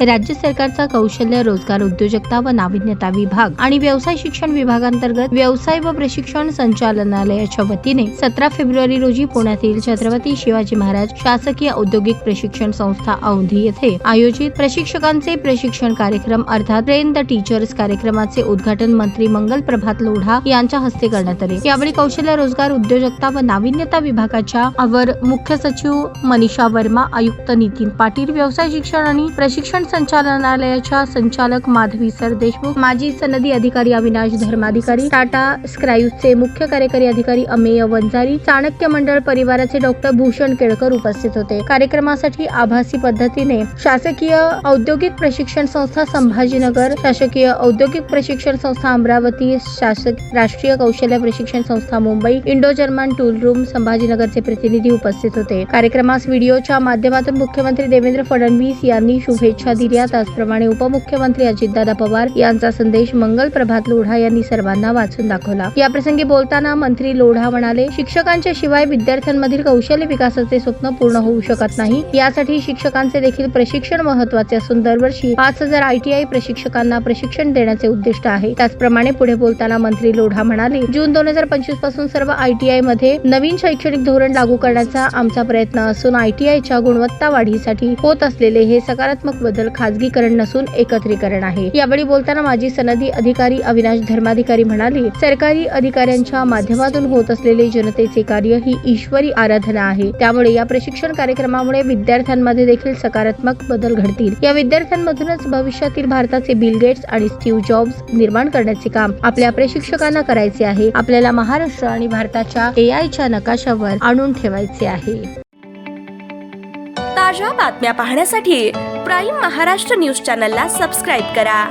राज्य सरकारचा कौशल्य रोजगार उद्योजकता व नाविन्यता विभाग आणि व्यवसाय शिक्षण विभागांतर्गत व्यवसाय व प्रशिक्षण संचालनालयाच्या वतीने 17 फेब्रुवारी रोजी पुण्यातील छत्रपती शिवाजी महाराज शासकीय औद्योगिक प्रशिक्षण संस्था औंधी येथे आयोजित प्रशिक्षकांचे प्रशिक्षण कार्यक्रम अर्थात ट्रेन द टीचर्स कार्यक्रमाचे उद्घाटन मंत्री मंगल प्रभात लोढा यांच्या हस्ते करण्यात आले। यावेळी कौशल्य रोजगार उद्योजकता व नाविन्यता विभागाच्या अवर मुख्य सचिव मनीषा वर्मा, आयुक्त नितीन पाटील, व्यवसाय शिक्षण आणि प्रशिक्षण संचालनालयाच्या संचालक माधवी सर देशमुख, माजी सनदी अधिकारी अविनाश धर्माधिकारी, टाटा स्क्राईव्हचे मुख्य कार्यकारी अधिकारी अमेय वंजारी, चाणक्य मंडळ परिवाराचे डॉक्टर भूषण केळकर उपस्थित होते। कार्यक्रमासाठी आभासी पद्धतीने शासकीय औद्योगिक प्रशिक्षण संस्था संभाजीनगर, शासकीय औद्योगिक प्रशिक्षण संस्था अमरावती, राष्ट्रीय कौशल्य प्रशिक्षण संस्था Mumbai, Indo German Tool Room संभाजीनगरचे प्रतिनिधी उपस्थित होते। कार्यक्रमास व्हिडिओच्या माध्यमातून मुख्यमंत्री देवेंद्र फडणवीस यांनी शुभेच्छा दिल्या। त्याचप्रमाणे उपमुख्यमंत्री अजितदादा पवार यांचा संदेश मंगल प्रभात लोढा यांनी सर्वांना वाचून दाखवला। याप्रसंगी बोलताना मंत्री लोढा म्हणाले, शिक्षकांच्या शिवाय विद्यार्थ्यांमधील कौशल्य विकासाचे स्वप्न पूर्ण होऊ शकत नाही। यासाठी शिक्षकांचे देखील प्रशिक्षण महत्त्वाचे असून दरवर्षी 5000 ITI प्रशिक्षकांना प्रशिक्षण देण्याचे उद्दिष्ट आहे। त्याचप्रमाणे पुढे बोलताना मंत्री लोढा म्हणाले, जून 2025 पासून सर्व ITI मध्ये नवीन शैक्षणिक धोरण लागू करण्याचा आमचा प्रयत्न असून ITI च्या गुणवत्ता वाढीसाठी होत असलेले हे सकारात्मक बदल खाजगीकरण नसून एकत्रीकरण आहे। यावेळी बोलताना माजी सनदी अधिकारी अविनाश धर्माधिकारी म्हणाले, सरकारी अधिकाऱ्यांच्या माध्यमातून होत असलेले जनतेचे कार्य ही ईश्वरी आराधना आहे। त्यामुळे या प्रशिक्षण कार्यक्रमामुळे विद्यार्थ्यांमध्ये देखील सकारात्मक बदल घडतील। या विद्यार्थ्यांमधूनच भविष्यातील भारताचे बिल गेट्स आणि स्टीव्ह जॉब्स निर्माण करण्याचे काम आपल्या प्रशिक्षकांना करायचे आहे। आपल्याला महाराष्ट्र आणि भारताच्या AI च्या नकाशावर आणून ठेवायचे आहे। ताज्या बातम्या पाहण्यासाठी प्राईम महाराष्ट्र न्यूज चॅनलला सबस्क्राईब करा।